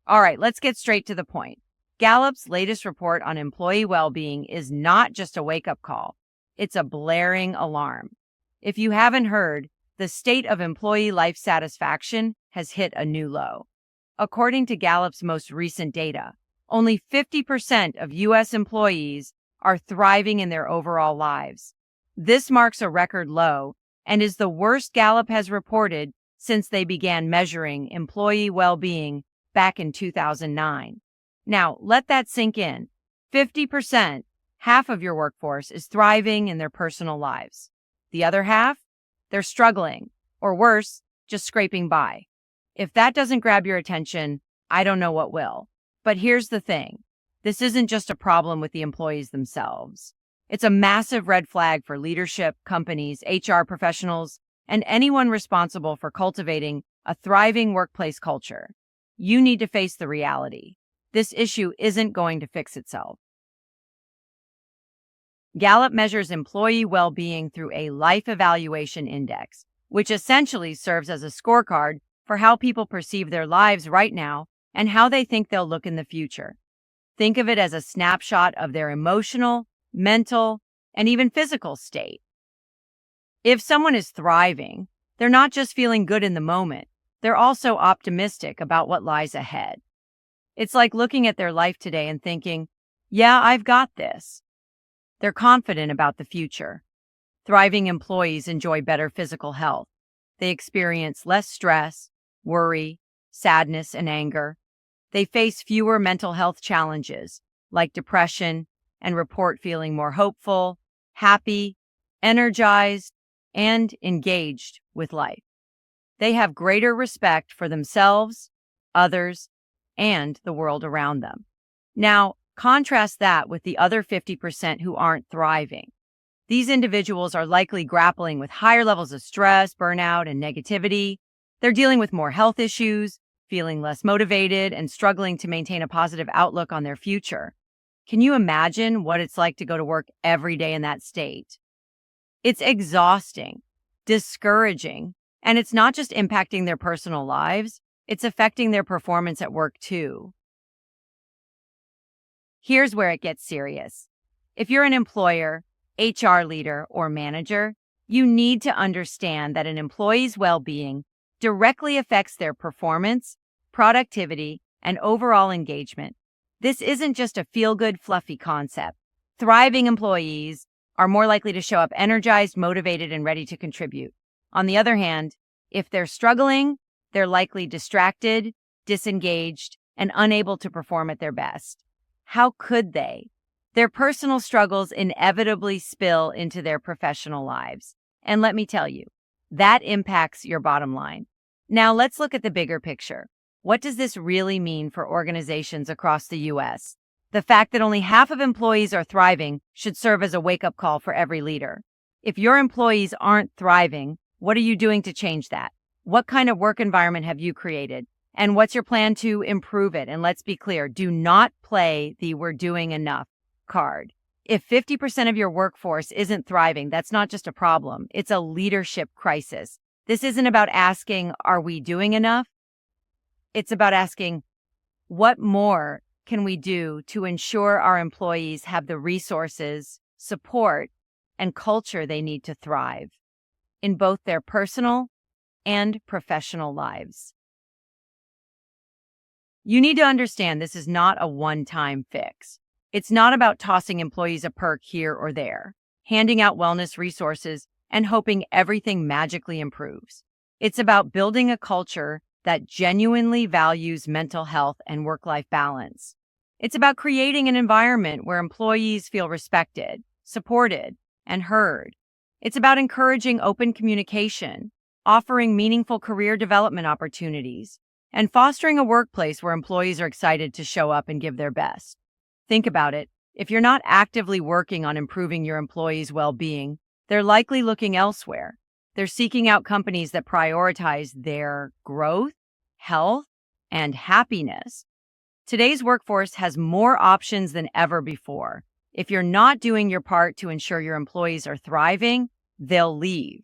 All right, let's get straight to the point. Gallup's latest report on employee well-being is not just a wake-up call. It's a blaring alarm. If you haven't heard, the state of employee life satisfaction has hit a new low. According to Gallup's most recent data, only 50% of U.S. employees are thriving in their overall lives. This marks a record low and is the worst Gallup has reported since they began measuring employee well-being back in 2009. Now, let that sink in. 50%, half of your workforce, is thriving in their personal lives. The other half, they're struggling, or worse, just scraping by. If that doesn't grab your attention, I don't know what will. But here's the thing. This isn't just a problem with the employees themselves. It's a massive red flag for leadership, companies, HR professionals, and anyone responsible for cultivating a thriving workplace culture. You need to face the reality. This issue isn't going to fix itself. Gallup measures employee well-being through a life evaluation index, which essentially serves as a scorecard for how people perceive their lives right now and how they think they'll look in the future. Think of it as a snapshot of their emotional, mental, and even physical state. If someone is thriving, they're not just feeling good in the moment, they're also optimistic about what lies ahead. It's like looking at their life today and thinking, yeah, I've got this. They're confident about the future. Thriving employees enjoy better physical health. They experience less stress, worry, sadness, and anger. They face fewer mental health challenges like depression and report feeling more hopeful, happy, energized, and engaged with life. They have greater respect for themselves, others, and the world around them. Now, contrast that with the other 50% who aren't thriving. These individuals are likely grappling with higher levels of stress, burnout, and negativity. They're dealing with more health issues, feeling less motivated, and struggling to maintain a positive outlook on their future. Can you imagine what it's like to go to work every day in that state? It's exhausting, discouraging, and it's not just impacting their personal lives, it's affecting their performance at work too. Here's where it gets serious. If you're an employer, HR leader, or manager, you need to understand that an employee's well-being directly affects their performance, productivity, and overall engagement. This isn't just a feel-good, fluffy concept. Thriving employees are more likely to show up energized, motivated, and ready to contribute. On the other hand, if they're struggling, they're likely distracted, disengaged, and unable to perform at their best. How could they? Their personal struggles inevitably spill into their professional lives. And let me tell you, that impacts your bottom line. Now let's look at the bigger picture. What does this really mean for organizations across the U.S.? The fact that only half of employees are thriving should serve as a wake-up call for every leader. If your employees aren't thriving, what are you doing to change that? What kind of work environment have you created? And what's your plan to improve it? And let's be clear, do not play the "we're doing enough" card. If 50% of your workforce isn't thriving, that's not just a problem, it's a leadership crisis. This isn't about asking, are we doing enough? It's about asking, what more can we do to ensure our employees have the resources, support, and culture they need to thrive in both their personal and professional lives? You need to understand this is not a one-time fix. It's not about tossing employees a perk here or there, handing out wellness resources, and hoping everything magically improves. It's about building a culture that genuinely values mental health and work-life balance. It's about creating an environment where employees feel respected, supported, and heard. It's about encouraging open communication, offering meaningful career development opportunities, and fostering a workplace where employees are excited to show up and give their best. Think about it. If you're not actively working on improving your employees' well-being, they're likely looking elsewhere. They're seeking out companies that prioritize their growth, health, and happiness. Today's workforce has more options than ever before. If you're not doing your part to ensure your employees are thriving, they'll leave.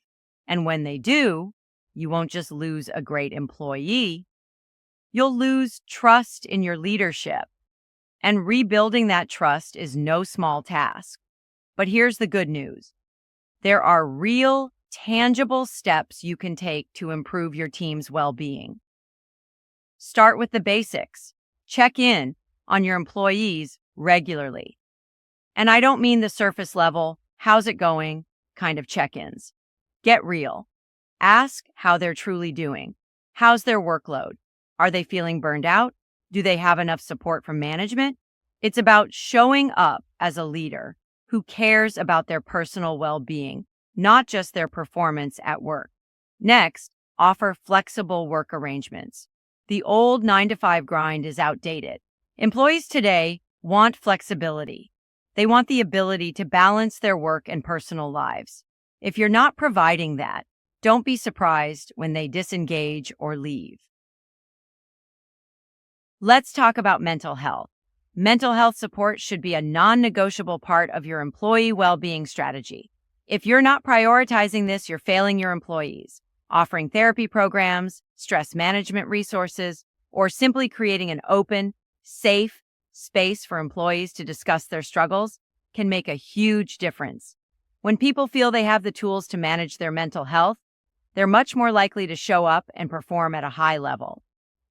And when they do, you won't just lose a great employee, you'll lose trust in your leadership. And rebuilding that trust is no small task. But here's the good news. There are real, tangible steps you can take to improve your team's well-being. Start with the basics. Check in on your employees regularly. And I don't mean the surface level, how's it going kind of check-ins. Get real. Ask how they're truly doing. How's their workload? Are they feeling burned out? Do they have enough support from management? It's about showing up as a leader who cares about their personal well-being, not just their performance at work. Next, offer flexible work arrangements. The old 9-to-5 grind is outdated. Employees today want flexibility. They want the ability to balance their work and personal lives. If you're not providing that, don't be surprised when they disengage or leave. Let's talk about mental health. Mental health support should be a non-negotiable part of your employee well-being strategy. If you're not prioritizing this, you're failing your employees. Offering therapy programs, stress management resources, or simply creating an open, safe space for employees to discuss their struggles can make a huge difference. When people feel they have the tools to manage their mental health, they're much more likely to show up and perform at a high level.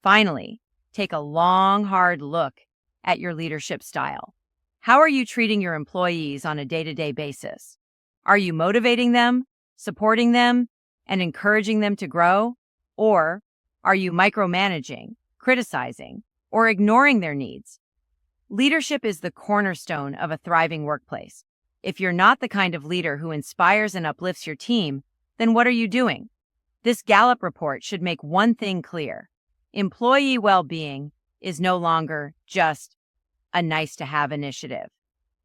Finally, take a long, hard look at your leadership style. How are you treating your employees on a day-to-day basis? Are you motivating them, supporting them, and encouraging them to grow? Or are you micromanaging, criticizing, or ignoring their needs? Leadership is the cornerstone of a thriving workplace. If you're not the kind of leader who inspires and uplifts your team, then what are you doing? This Gallup report should make one thing clear. Employee well-being is no longer just a nice-to-have initiative.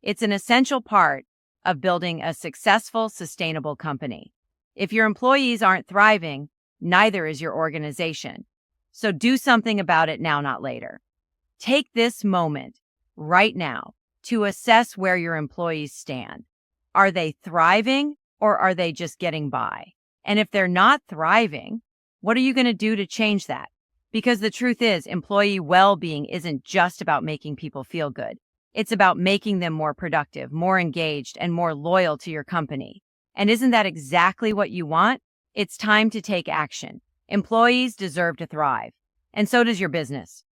It's an essential part of building a successful, sustainable company. If your employees aren't thriving, neither is your organization. So do something about it now, not later. Take this moment right now to assess where your employees stand. Are they thriving or are they just getting by? And if they're not thriving, what are you going to do to change that? Because the truth is, employee well-being isn't just about making people feel good. It's about making them more productive, more engaged, and more loyal to your company. And isn't that exactly what you want? It's time to take action. Employees deserve to thrive, and so does your business.